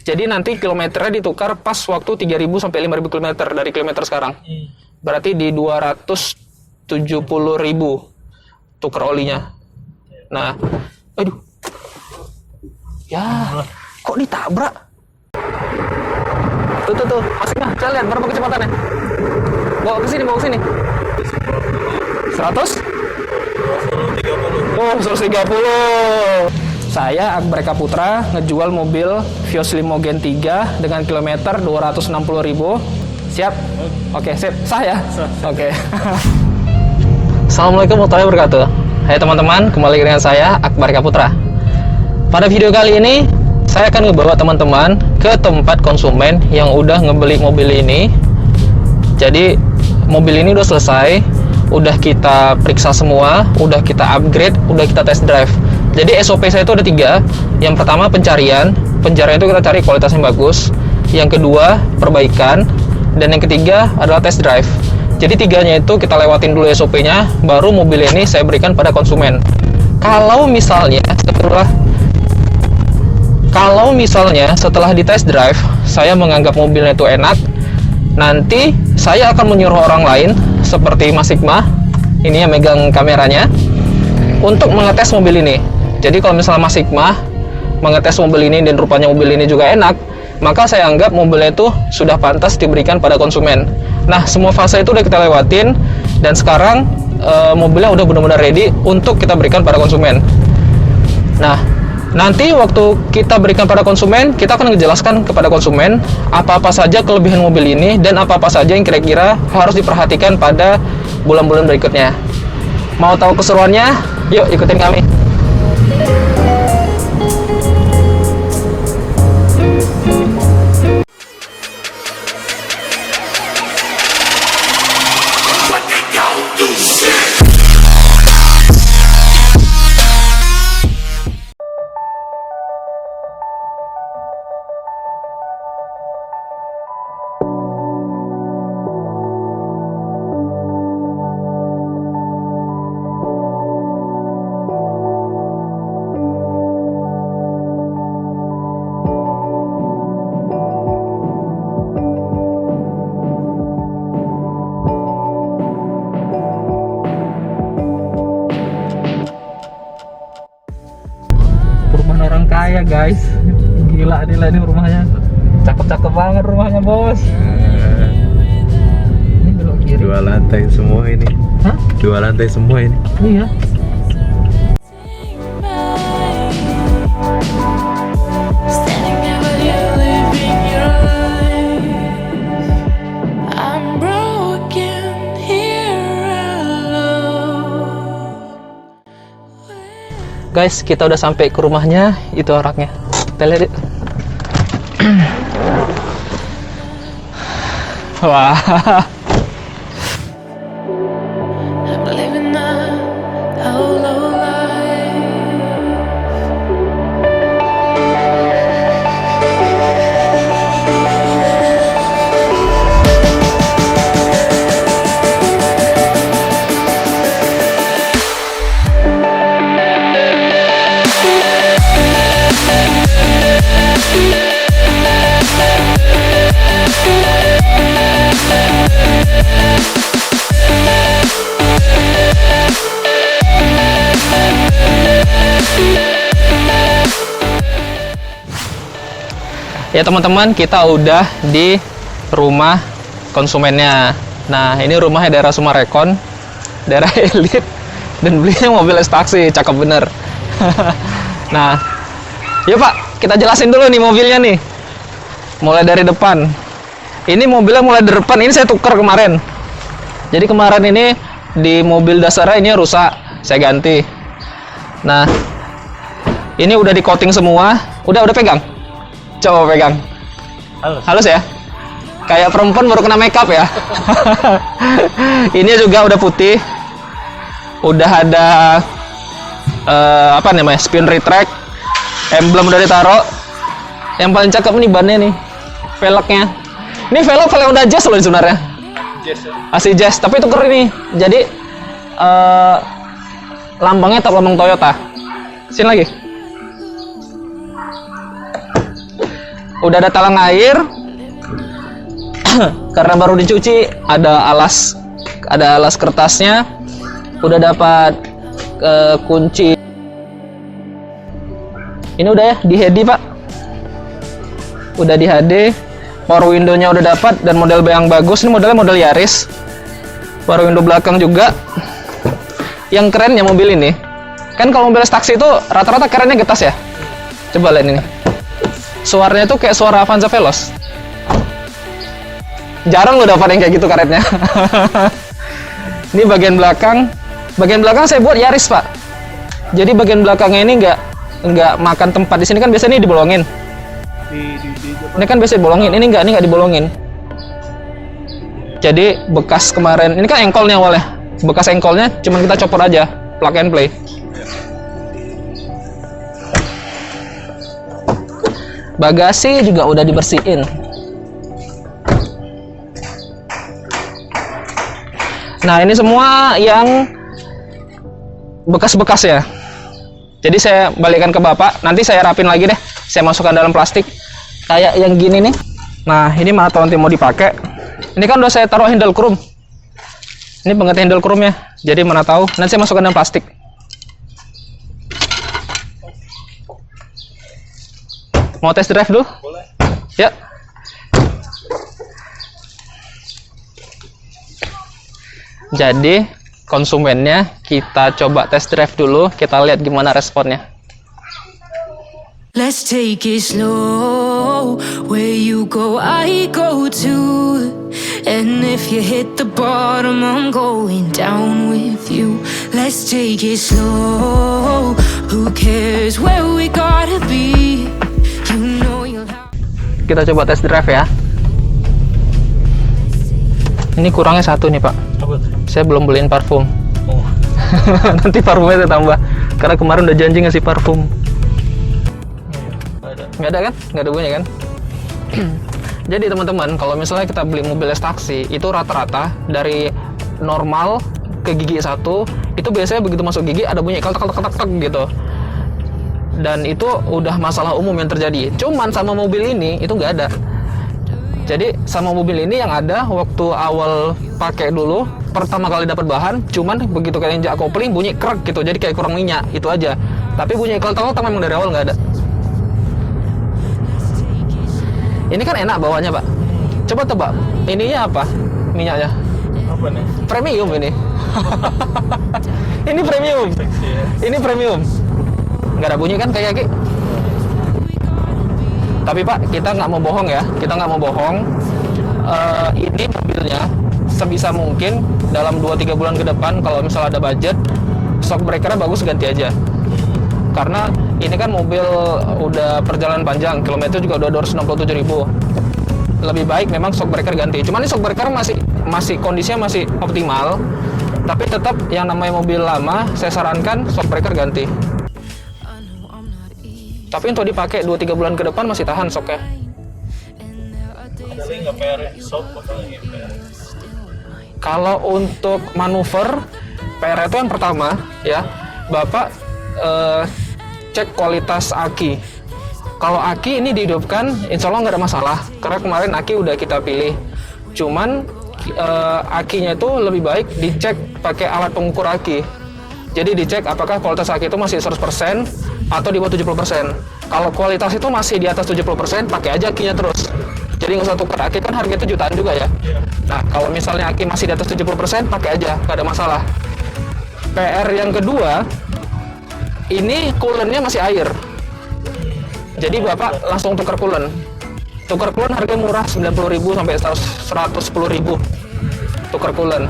Jadi nanti kilometernya ditukar pas waktu 3.000 sampai 5.000 kilometer dari kilometer sekarang. Berarti di 270.000 tukar olinya. Nah, aduh. Ya, kok ditabrak? Tuh, maksudnya, saya lihat berapa kecepatannya. Bawa ke sini. 100? 130. Saya Akbar Eka Putra ngejual mobil Vios Limo Gen 3 dengan kilometer 260.000. Siap? Oke, sip. Saya? Oke. Assalamualaikum warahmatullahi wabarakatuh. Hai teman-teman, kembali dengan saya Akbar Eka Putra. Pada video kali ini, saya akan ngebawa teman-teman ke tempat konsumen yang udah ngebeli mobil ini. Jadi, mobil ini udah selesai, udah kita periksa semua, udah kita upgrade, udah kita test drive. Jadi SOP saya itu ada 3. Yang pertama pencarian itu kita cari kualitas yang bagus. Yang kedua perbaikan, dan yang ketiga adalah test drive. Jadi 3-nya itu kita lewatin dulu SOP-nya, baru mobil ini saya berikan pada konsumen. Kalau misalnya setelah di test drive saya menganggap mobilnya itu enak, nanti saya akan menyuruh orang lain seperti Mas Hikmah, ini yang megang kameranya, untuk mengetes mobil ini. Jadi kalau misalnya Mas Hikmah mengetes mobil ini dan rupanya mobil ini juga enak, maka saya anggap mobilnya itu sudah pantas diberikan pada konsumen. Nah, semua fase itu udah kita lewatin, dan sekarang mobilnya udah benar-benar ready untuk kita berikan pada konsumen. Nah, nanti waktu kita berikan pada konsumen, kita akan menjelaskan kepada konsumen apa-apa saja kelebihan mobil ini dan apa-apa saja yang kira-kira harus diperhatikan pada bulan-bulan berikutnya. Mau tahu keseruannya? Yuk ikutin kami. Orang kaya guys, gila ini rumahnya, cakep banget rumahnya bos. Ini belok kiri. 2 lantai semua ini. Hah? 2 lantai semua ini. Iya. Guys, kita udah sampai ke rumahnya, itu orangnya. Kita lihat. Wah. Ya teman-teman, kita udah di rumah konsumennya. Nah, ini rumahnya daerah Sumarekon, daerah elit, dan belinya mobil S-Taxi, cakep bener. Nah, yuk Pak, kita jelasin dulu nih mobilnya nih. Mulai dari depan. Ini mobilnya mulai dari depan, ini saya tukar kemarin. Jadi kemarin ini di mobil dasarnya ini rusak, saya ganti. Nah, ini udah di coating semua, udah pegang. Coba pegang. Halus ya? Kayak perempuan baru kena makeup ya. Ini juga udah putih. Udah ada apa namanya? Spin retract. Emblem udah ditaruh. Yang paling cakep nih bannya nih. Velgnya. Ini velg udah jazz loh sebenarnya. Asli jazz, tapi itu keren nih. Jadi lambangnya tetap lambang Toyota. Sini lagi. Udah ada talang air. Karena baru dicuci, ada alas kertasnya. Udah dapat kunci. Ini udah ya di HD, Pak. Udah di HD. Power window-nya udah dapat dan model yang bagus. Ini modelnya model Yaris. Power window belakang juga. Yang kerennya mobil ini, kan kalau mobil taksi itu rata-rata kerennya getas ya. Coba lihat ini. Suaranya tuh kayak suara Avanza Veloz. Jarang lo dapat yang kayak gitu karetnya. Ini bagian belakang. Bagian belakang saya buat Yaris, Pak. Jadi bagian belakangnya ini nggak makan tempat. Di sini kan biasanya ini dibolongin. Ini kan biasa dibolongin, ini nggak dibolongin. Jadi bekas kemarin, ini kan engkolnya awalnya. Bekas engkolnya cuman kita copot aja, plug and play. Bagasi juga udah dibersihin. Nah, ini semua yang bekas-bekas ya. Jadi saya balikkan ke Bapak, nanti saya rapin lagi deh. Saya masukkan dalam plastik. Kayak yang gini nih. Nah, ini mana tahu nanti mau dipakai. Ini kan udah saya taruh handle chrome. Ini pengganti handle chrome ya. Jadi mana tahu nanti saya masukkan dalam plastik. Mau test drive dulu? Boleh. Ya. Jadi konsumennya kita coba test drive dulu, kita lihat gimana responnya. Let's take it slow. Where you go, I go too. And if you hit the bottom, I'm going down with you. Let's take it slow. Who cares where we gotta be? You know you'll have. Kita coba test drive ya. Ini kurangnya satu nih, Pak. Apa? Saya belum beliin parfum. Oh. Nanti parfumnya saya tambah. Karena kemarin udah janji ngasih parfum. Nggak ada kan? Nggak ada bunyi kan? Jadi teman-teman, kalau misalnya kita beli mobil taksi, itu rata-rata dari normal ke gigi 1, itu biasanya begitu masuk gigi ada bunyi ketak-ketak gitu. Dan itu udah masalah umum yang terjadi. Cuman sama mobil ini itu nggak ada. Jadi sama mobil ini yang ada waktu awal pakai dulu, pertama kali dapat bahan, cuman begitu kayak injak kopling bunyi krek gitu, jadi kayak kurang minyak, itu aja. Tapi bunyi ketak-ketak memang dari awal nggak ada. Ini kan enak bawanya, Pak. Coba tebak, ininya apa minyaknya? Apa nih? Premium ini. Ini premium. Seksi ya. Ini premium. Nggak ada bunyi kan kayak Ki? Tapi Pak, kita nggak mau bohong ya. Kita nggak mau bohong. Ini mobilnya sebisa mungkin dalam 2-3 bulan ke depan, kalau misalnya ada budget, shock breaker-nya bagus ganti aja. Karena ini kan mobil udah perjalanan panjang, kilometer juga udah 267.000. Lebih baik memang shock breaker ganti. Cuman ini shock breaker masih kondisinya masih optimal. Tapi tetap yang namanya mobil lama, saya sarankan shock breaker ganti. Tapi untuk dipakai 2-3 bulan ke depan masih tahan shocknya. Ada lagi nggak PR shop atau lagi PR? Kalau untuk manuver, PR itu yang pertama ya, Bapak cek kualitas aki. Kalau aki ini dihidupkan, insya Allah nggak ada masalah. Karena kemarin aki udah kita pilih. Cuman akinya itu lebih baik dicek pakai alat pengukur aki. Jadi dicek apakah kualitas aki itu masih 100% atau di bawah 70%. Kalau kualitas itu masih di atas 70%, pakai aja akinya terus. Jadi nggak usah tukar aki, kan harga itu jutaan juga ya. Nah, kalau misalnya aki masih di atas 70%, pakai aja, nggak ada masalah. PR yang kedua, ini coolant-nya masih air. Jadi Bapak langsung tukar coolant. Tukar coolant harganya murah, 90.000 sampai 110.000. Tukar coolant.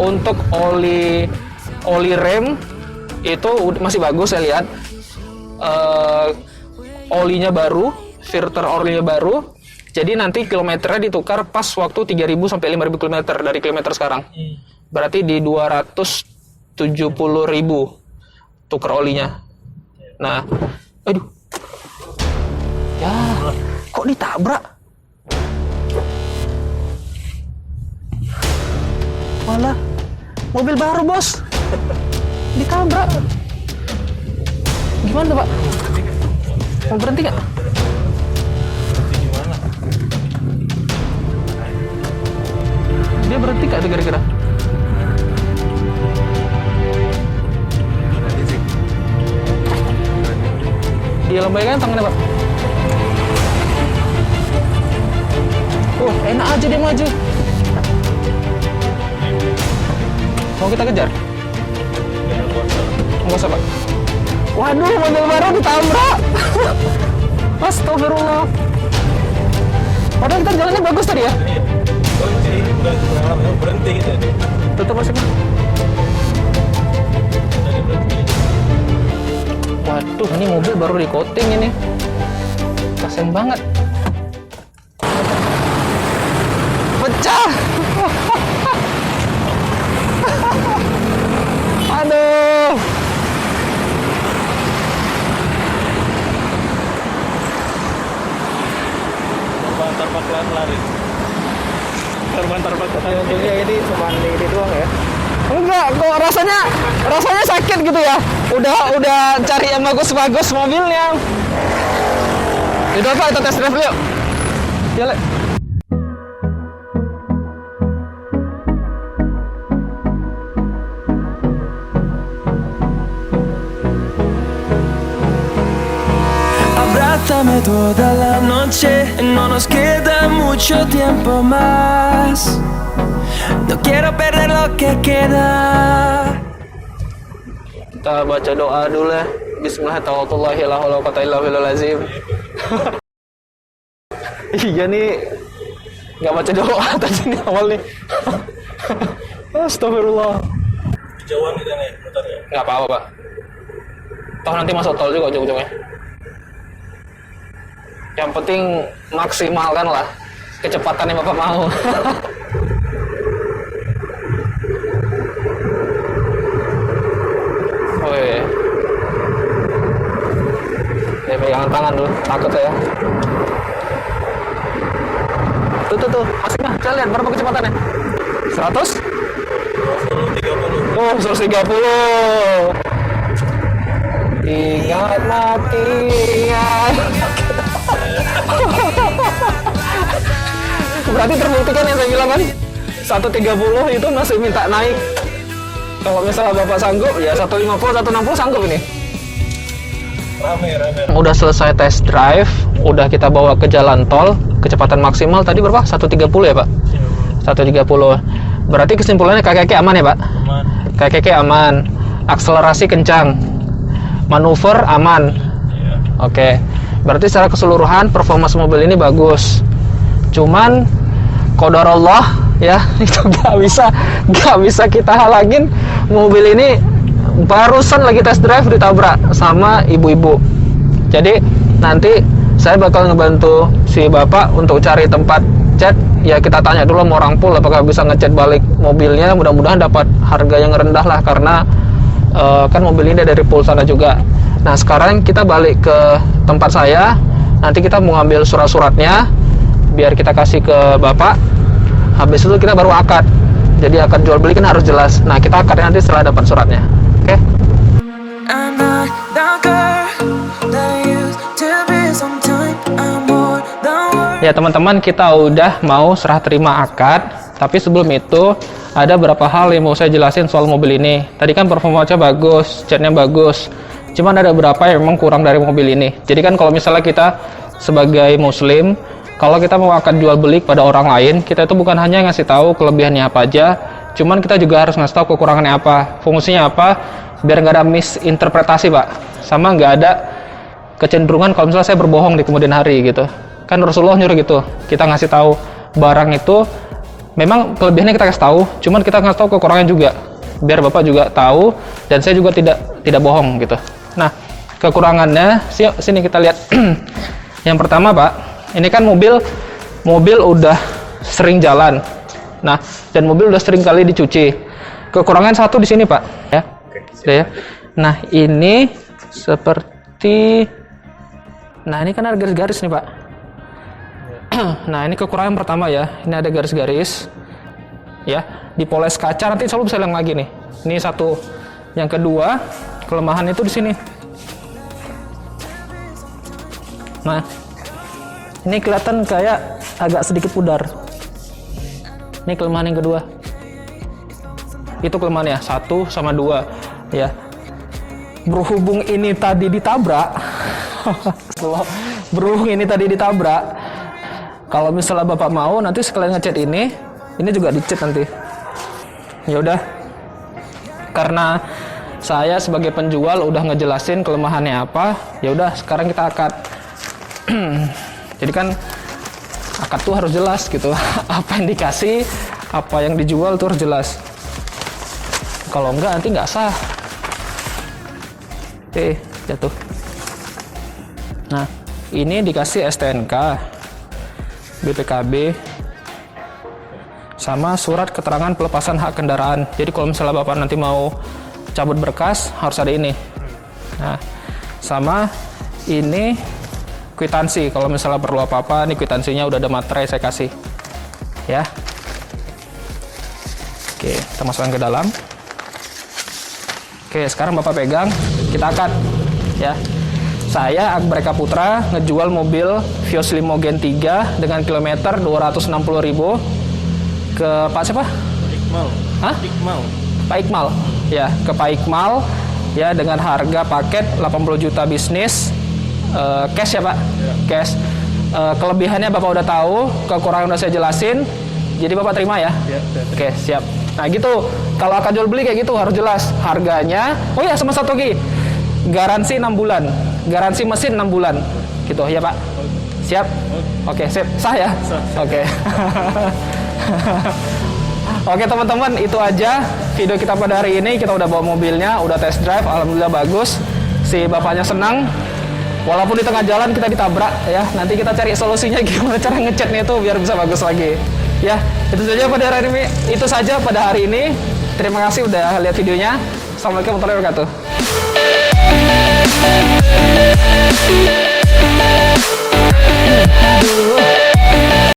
Untuk oli rem itu masih bagus saya lihat. Olinya baru, filter olinya baru. Jadi nanti kilometernya ditukar pas waktu 3.000 sampai 5.000 km dari kilometer sekarang. Berarti di 270.000 tukar olinya. Nah, aduh. Ya, kok ditabrak? Malah mobil baru, Bos. Ditabrak. Gimana, Pak? Mau berhenti nggak? pegang tangannya, Pak. Enak aja dia maju. Mau kita kejar? Enggak usah, Pak. Waduh, mobil baru ditabrak. Astagfirullah. Padahal kita jalannya bagus tadi ya. Berhenti, udah kurang lama berhenti gitu. Tutup masih, Pak. Udah berhenti. Waduh, ini mobil baru di coating ini. Kasian banget. Pecah. Aduh. Terbang lari. Terbang Untungnya ini cuma ini doang ya. Enggak, kok rasanya sakit gitu ya. Udah cari yang bagus-bagus mobilnya. Udah, Pak, kita tes drive dulu yuk. Yuk, Le. Abrázame toda la noche, no nos queda mucho tiempo más. No quiero perder lo que queda. Kita baca doa dulu ya. Bismillahirrahmanirrahim. Iya nih, nggak baca doa tadi nih awal nih. Astagfirullah. Jauhan kita nih, bentar ya. Nggak apa-apa, Pak. Toh nanti masuk tol juga ujung-ujungnya. Yang penting maksimalkan lah kecepatan yang Bapak mau. Woi. Ya, pegangan tangan dulu, takut ya. Tuh, masih mah, kita lihat berapa kecepatannya? 100? 30. Oh, 130. Ingat mati, ingat. Berarti terbuktikan yang saya bilang kan, 130 itu masih minta naik. Kalau misalnya Bapak sanggup, ya 150, 160 sanggup ini. Rame. Udah selesai test drive, udah kita bawa ke jalan tol, kecepatan maksimal tadi berapa? 130 ya, Pak? 130. Berarti kesimpulannya KKK aman ya, Pak? Aman. KKK aman. Akselerasi kencang. Manuver aman. Iya. Oke. Berarti secara keseluruhan performance mobil ini bagus. Cuman qadarullah ya, itu nggak bisa kita halangin. Mobil ini barusan lagi test drive ditabrak sama ibu-ibu. Jadi nanti saya bakal ngebantu si Bapak untuk cari tempat cat. Ya kita tanya dulu sama orang pool apakah bisa ngecat balik mobilnya. Mudah-mudahan dapat harga yang rendah lah, karena kan mobil ini dari pool sana juga. Nah sekarang kita balik ke tempat saya. Nanti kita mau ngambil surat-suratnya biar kita kasih ke Bapak. Habis itu kita baru akad. Jadi akad jual beli kan harus jelas. Nah kita akadnya nanti setelah dapat suratnya. Oke? I'm not the girl that used to be sometime. I'm more than worth. Ya teman-teman, kita udah mau serah terima akad. Tapi sebelum itu ada beberapa hal yang mau saya jelasin soal mobil ini. Tadi kan performanya bagus, catnya bagus. Cuman ada beberapa yang memang kurang dari mobil ini. Jadi kan kalau misalnya kita sebagai muslim, kalau kita mau akad jual beli pada orang lain, kita itu bukan hanya ngasih tahu kelebihannya apa aja, cuman kita juga harus ngasih tahu kekurangannya apa, fungsinya apa, biar nggak ada misinterpretasi, Pak. Sama nggak ada kecenderungan kalau misalnya saya berbohong di kemudian hari gitu. Kan Rasulullah nyuruh gitu, kita ngasih tahu barang itu memang kelebihannya kita kasih tahu, cuman kita ngasih tahu kekurangannya juga, biar Bapak juga tahu dan saya juga tidak bohong gitu. Nah, kekurangannya sini kita lihat. Yang pertama, Pak, ini kan mobil udah sering jalan. Nah, dan mobil udah sering kali dicuci. Kekurangan satu di sini, Pak, ya. Oke, ya. Nah, ini seperti ini kan ada garis-garis nih, Pak. Nah, ini kekurangan pertama ya. Ini ada garis-garis. Ya, dipoles kaca nanti selalu bisa hilang lagi nih. Ini satu. Yang kedua, kelemahan itu di sini. Nah, ini kelihatan kayak agak sedikit pudar. Ini kelemahan yang kedua. Itu kelemahannya 1 sama 2 ya. Berhubung ini tadi ditabrak, Kalau berhubung ini tadi ditabrak, kalau misalnya Bapak mau nanti sekalian ngecat ini juga dicat nanti. Ya udah. Karena saya sebagai penjual udah ngejelasin kelemahannya apa, ya udah sekarang kita akad. Jadi kan akad tuh harus jelas gitu. Apa yang dikasih, apa yang dijual tuh harus jelas. Kalau enggak nanti nggak sah. Jatuh. Nah, ini dikasih STNK, BPKB, sama surat keterangan pelepasan hak kendaraan. Jadi kalau misalnya Bapak nanti mau cabut berkas, harus ada ini. Nah, sama ini kwitansi. Kalau misalnya perlu apa-apa, nih kwitansinya udah ada materai saya kasih. Ya. Oke, kita masukkan ke dalam. Oke, sekarang Bapak pegang, kita akad. Ya. Saya Akbar Eka Putra ngejual mobil Vios Limo Gen 3 dengan kilometer 260.000 ke Pak siapa? Iqmal. Hah? Iqmal. Pak Iqmal. Ya, ke Pak Iqmal ya dengan harga paket 80 juta bisnis cash ya Pak? Ya. Cash. Kelebihannya Bapak udah tahu, kekurangan udah saya jelasin. Jadi Bapak terima ya? Ya, Oke, siap. Nah gitu, kalau akan jual beli kayak gitu harus jelas harganya. Oh ya, sama satu lagi, garansi 6 bulan, garansi mesin 6 bulan, gitu ya Pak. Siap? Oke, sip. Sah ya? Sah. Oke. Oke teman-teman, itu aja video kita pada hari ini. Kita udah bawa mobilnya, udah test drive, alhamdulillah bagus. Si bapaknya senang. Walaupun di tengah jalan kita ditabrak ya, nanti kita cari solusinya gimana cara ngecatnya itu biar bisa bagus lagi. Ya, itu saja pada hari ini. Itu saja pada hari ini. Terima kasih udah lihat videonya. Assalamualaikum warahmatullahi wabarakatuh.